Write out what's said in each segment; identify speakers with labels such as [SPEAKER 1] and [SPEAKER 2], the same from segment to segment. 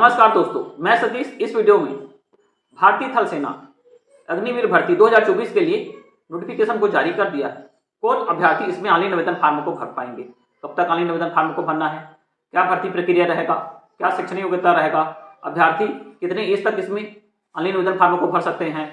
[SPEAKER 1] नमस्कार दोस्तों, मैं सतीश। इस वीडियो में भारतीय थल सेना अग्निवीर भर्ती 2024 के लिए नोटिफिकेशन को जारी कर दिया है। कौन अभ्यर्थी इसमें ऑनलाइन आवेदन फार्म को भर पाएंगे, कब तक ऑनलाइन आवेदन फार्म को भरना है, क्या भर्ती प्रक्रिया रहेगा, क्या शैक्षणिक योग्यता रहेगा, अभ्यर्थी कितने एज तक इसमें ऑनलाइन आवेदन फार्म को भर सकते हैं।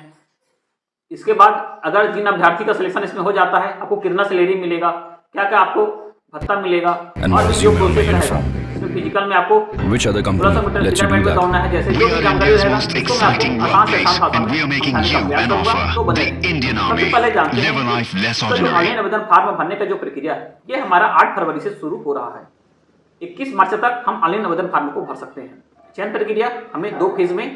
[SPEAKER 1] इसके बाद अगर जिन अभ्यर्थी का सिलेक्शन इसमें हो जाता है, आपको कितना सैलरी मिलेगा, क्या क्या आपको भत्ता मिलेगा और जो प्रोसेस रहेगा इसमें फिजिकल में आपको
[SPEAKER 2] Which other company lets you do that?
[SPEAKER 1] दौड़ना है, जैसे जो भी जानकारी रहेगा इसको मैं आपको आसान से आसान भाषा में समझाने का प्रयास करूंगा। तो बने सबसे पहले जानते हैं कि जो ऑनलाइन आवेदन फार्म भरने का जो प्रक्रिया है ये हमारा 8 फरवरी से शुरू हो रहा है। 21 मार्च तक हम ऑनलाइन आवेदन फार्म को भर सकते हैं। चयन प्रक्रिया हमें 2 फेज में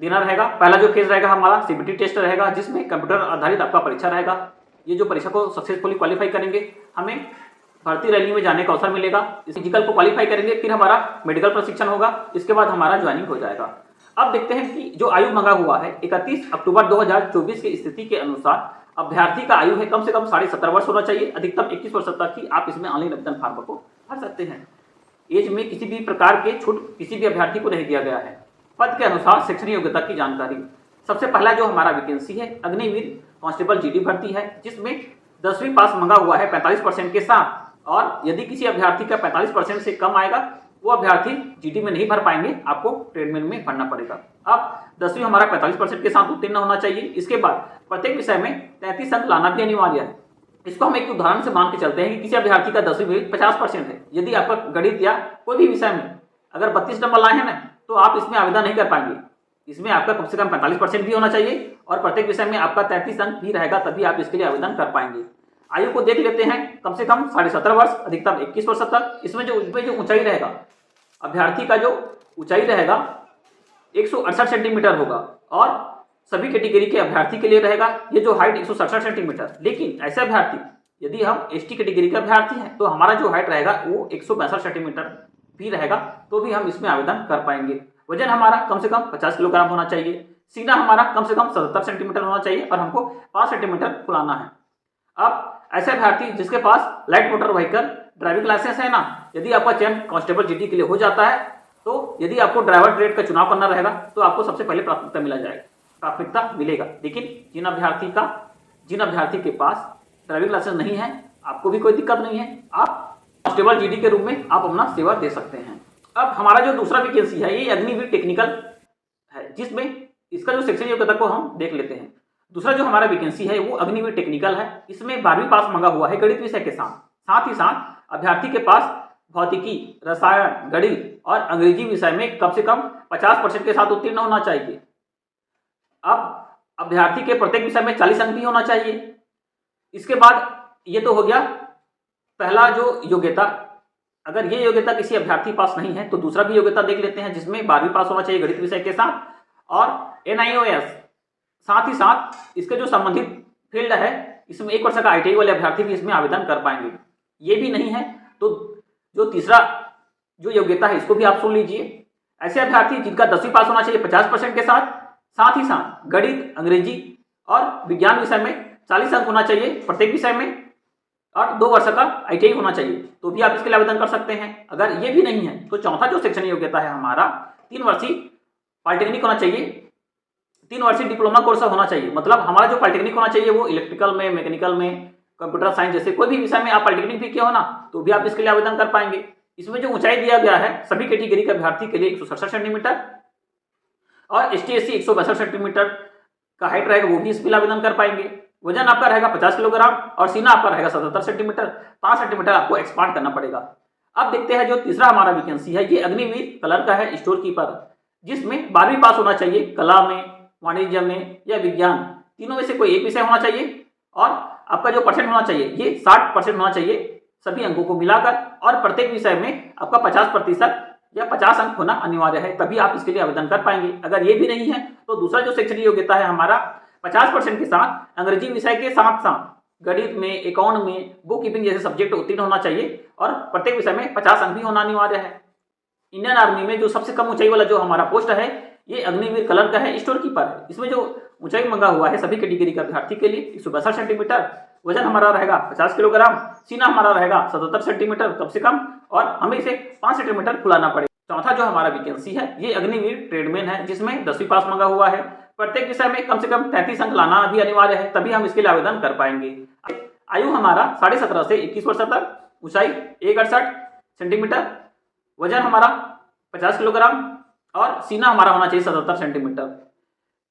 [SPEAKER 1] देना रहेगा। पहला जो फेज रहेगा हमारा सीबीटी टेस्ट रहेगा, जिसमें कंप्यूटर आधारित आपका परीक्षा रहेगा। ये जो परीक्षा को सक्सेसफुली क्वालिफाई करेंगे हमें भर्ती रैली में जाने का अवसर मिलेगा। इस फिजिकल को क्वालिफाई करेंगे, फिर हमारा मेडिकल प्रशिक्षण होगा, इसके बाद हमारा ज्वाइनिंग हो जाएगा। अब देखते हैं कि जो आयु मांगा हुआ है 31 अक्टूबर 2024 की स्थिति के अनुसार अभ्यर्थी का आयु है कम से कम 17.5 वर्ष होना चाहिए। अधिकतम 21 वर्ष तक ही आप इसमें ऑनलाइन आवेदन फार्म को भर सकते हैं। एज में किसी भी प्रकार के छूट किसी भी अभ्यर्थी को नहीं दिया गया है। पद के अनुसार शैक्षणिक योग्यता की जानकारी। सबसे पहला जो हमारा वैकेंसी है अग्निवीर कांस्टेबल जीडी भर्ती है, जिसमें 10वीं पास मांगा हुआ है 45% के साथ। और यदि किसी अभ्यर्थी का 45% से कम आएगा वो अभ्यर्थी जीडी में नहीं भर पाएंगे, आपको ट्रेडमेल में भरना पड़ेगा। अब 10वीं हमारा 45% के साथ उत्तीर्ण होना चाहिए। इसके बाद प्रत्येक विषय में 33 अंक लाना भी अनिवार्य है। इसको हम एक उदाहरण से मान के चलते हैं कि किसी अभ्यर्थी का 10वीं में 50% है। यदि आपका गणित या कोई भी विषय में अगर 32 नंबर लाए हैं ना, तो आप इसमें आवेदन नहीं कर पाएंगे। इसमें आपका कम से कम 45% भी होना चाहिए और प्रत्येक विषय में आपका 33 अंक भी रहेगा, तभी आप इसके लिए आवेदन कर पाएंगे। आयु को देख लेते हैं, कम से कम 17.5 वर्ष, अधिकतम 21 वर्ष तक। इसमें जो ऊंचाई रहेगा, अभ्यर्थी का जो ऊंचाई रहेगा 168 सेंटीमीटर होगा और सभी कैटेगरी के अभ्यर्थी के लिए रहेगा ये जो हाइट 167 सेंटीमीटर। लेकिन ऐसे अभ्यर्थी यदि हम एसटी कैटेगरी के अभ्यर्थी हैं तो हमारा जो हाइट रहेगा वो 162 सेंटीमीटर भी रहेगा, तो भी हम इसमें आवेदन कर पाएंगे। वजन हमारा कम से कम 50 किलोग्राम होना चाहिए। सीना हमारा कम से कम 77 सेंटीमीटर होना चाहिए और हमको 5 सेंटीमीटर फुलाना है। अब ऐसे अभ्यर्थी जिसके पास light motor vehicle driving license है ना, यदि आपका चयन कांस्टेबल जीडी के लिए हो जाता है तो यदि आपको ड्राइवर ट्रेड का चुनाव करना रहेगा तो आपको सबसे पहले प्राथमिकता मिलेगा। लेकिन जिन अभ्यर्थी के पास ड्राइविंग लाइसेंस नहीं है, आपको भी कोई दिक्कत नहीं है, आप कांस्टेबल जीडी के रूप में आप अपना सेवा दे सकते हैं। अब हमारा जो दूसरा वैकेंसी है ये अग्निवीर टेक्निकल है, जिसमें इसका जो शैक्षणिक योग्यता को हम देख लेते हैं। दूसरा जो हमारा वैकेंसी है वो अग्निवीर टेक्निकल है। इसमें 12वीं पास मांगा हुआ है गणित विषय के साथ ही साथ अभ्यर्थी के पास भौतिकी, रसायन, गणित और अंग्रेजी विषय में कम से कम 50% के साथ उत्तीर्ण होना चाहिए। अब अभ्यर्थी के प्रत्येक विषय में 40 अंक भी होना चाहिए। इसके बाद ये तो हो गया पहला जो योग्यता। अगर ये योग्यता किसी अभ्यर्थी पास नहीं है तो दूसरा भी योग्यता देख लेते हैं, जिसमें 12वीं पास होना चाहिए गणित विषय के साथ और NIOS। साथ ही साथ इसके जो संबंधित फील्ड है इसमें 1 वर्ष का ITI वाले अभ्यर्थी भी इसमें आवेदन कर पाएंगे। ये भी नहीं है तो जो तीसरा जो योग्यता है इसको भी आप सुन लीजिए। ऐसे अभ्यर्थी जिनका 10वीं पास होना चाहिए 50% के साथ ही साथ गणित, अंग्रेजी और विज्ञान विषय में 40 अंक होना चाहिए प्रत्येक विषय में और 2 वर्ष का ITI होना चाहिए, तो भी आप इसके लिए आवेदन कर सकते हैं। अगर ये भी नहीं है तो चौथा जो शैक्षणिक योग्यता है हमारा 3 वर्षीय पॉलिटेक्निक होना चाहिए, 3 वर्षीय डिप्लोमा कोर्स होना चाहिए। मतलब हमारा जो पॉलिटेक्निक होना चाहिए वो इलेक्ट्रिकल में, मैकेनिकल में, कंप्यूटर साइंस जैसे कोई भी विषय में आप पॉलिटेक्निक भी किया हो ना, तो भी आप इसके लिए आवेदन कर पाएंगे। इसमें जो ऊंचाई दिया गया है सभी कैटेगरी के अभ्यर्थी के लिए 167 सेंटीमीटर और ST/SC 162 सेंटीमीटर का हाइट रहेगा, वो भी इसके लिए आवेदन कर पाएंगे। वजन आपका रहेगा 50 किलोग्राम और सीना आपका रहेगा 77 सेंटीमीटर। 5 सेंटीमीटर आपको एक्सपांड करना पड़ेगा। अब देखते हैं जो तीसरा हमारा वैकेंसी है ये अग्निवीर कलर का है, स्टोर कीपर, जिसमें 12वीं पास होना चाहिए कला में, वाणिज्य में या विज्ञान, तीनों में से कोई एक विषय होना चाहिए और आपका जो परसेंट होना चाहिए ये 60% होना चाहिए सभी अंकों को मिलाकर और प्रत्येक विषय में आपका 50% या 50 अंक होना अनिवार्य है, तभी आप इसके लिए आवेदन कर पाएंगे। अगर ये भी नहीं है तो दूसरा जो शैक्षणिक योग्यता है हमारा 50% के साथ अंग्रेजी विषय के साथ साथ गणित में, अकाउंट में, बुक कीपिंग जैसे सब्जेक्ट उत्तीर्ण होना चाहिए और प्रत्येक विषय में 50 अंक भी होना अनिवार्य है। इंडियन आर्मी में जो सबसे कम ऊंचाई वाला जो हमारा पोस्ट है ये अग्निवीर कलर का है, स्टोर कीपर है। इसमें जो ऊंचाई मंगा हुआ है सभी कैटेगरी के अभ्यर्थी के लिए 162 सेंटीमीटर, वजन हमारा रहेगा 50 किलोग्राम, सीना हमारा रहेगा 77 सेंटीमीटर कम से कम और हमें इसे 5 सेंटीमीटर फुलाना पड़ेगा। चौथा जो हमारा वैकेंसी है ये अग्निवीर ट्रेडमैन है, जिसमें 10वीं पास मांगा हुआ है। प्रत्येक विषय में कम से कम 33 अंक लाना भी अनिवार्य है, तभी हम इसके लिए आवेदन कर पाएंगे। आयु हमारा 17.5 से 21 वर्ष तक, ऊंचाई 168 सेंटीमीटर, वजन हमारा 50 किलोग्राम और सीना हमारा होना चाहिए 77 सेंटीमीटर।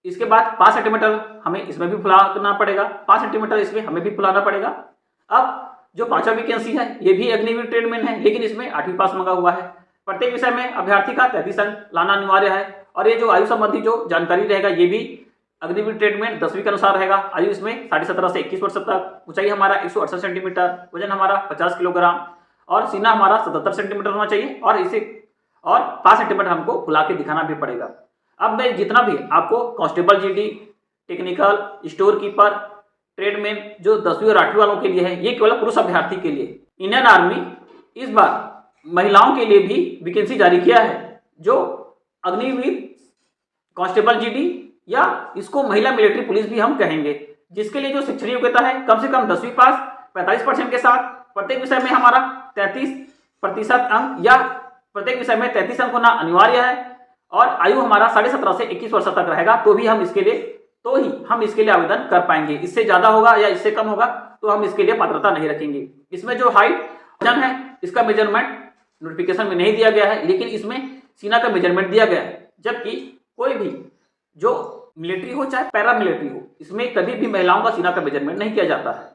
[SPEAKER 1] इसके बाद 5 सेंटीमीटर हमें इसमें भी फुलाना पड़ेगा, 5 सेंटीमीटर इसमें हमें भी फुलाना पड़ेगा। अब जो 5वां वैकेंसी है ये भी अग्निवीर ट्रेडमैन है, लेकिन इसमें 8वीं पास मांगा हुआ है। प्रत्येक विषय में अभ्यर्थी का 33 अंक लाना अनिवार्य है। और ये जो आयु संबंधी जो जानकारी रहेगा ये भी अग्निवीर ट्रेडमैन 10वीं के अनुसार रहेगा। आयु इसमें 17.5 से 21 वर्ष तक, ऊंचाई हमारा 168 सेंटीमीटर, वजन हमारा 50 किलोग्राम और सीना हमारा 77 सेंटीमीटर होना चाहिए और 5 सेंटीमीटर हमको फुला के दिखाना भी पड़ेगा। अब मैं जितना भी आपको constable GD, technical, store keeper, tradesman जो 10वीं और 8वीं वालों के लिए है, ये केवल पुरुष अभ्यर्थी के लिए। इंडियन आर्मी इस बार महिलाओं के लिए भी वैकेंसी जारी किया है, जो अग्निवीर कांस्टेबल जीडी या इसको महिला मिलिट्री पुलिस भी हम कहेंगे, जिसके लिए जो शिक्षण योग्यता है कम से कम 10वीं पास 45% के साथ, प्रत्येक विषय में हमारा 33% अंक या प्रत्येक विषय में 33 अंक होना अनिवार्य है और आयु हमारा 17.5 से 21 वर्ष तक रहेगा, तो ही हम इसके लिए आवेदन कर पाएंगे। इससे ज्यादा होगा या इससे कम होगा तो हम इसके लिए पात्रता नहीं रखेंगे। इसमें जो हाइट वजन है इसका मेजरमेंट नोटिफिकेशन में नहीं दिया गया है, लेकिन इसमें सीना का मेजरमेंट दिया गया है। जबकि कोई भी जो मिलिट्री हो चाहे पैरा मिलिट्री हो, इसमें कभी भी महिलाओं का सीना का मेजरमेंट नहीं किया जाता है।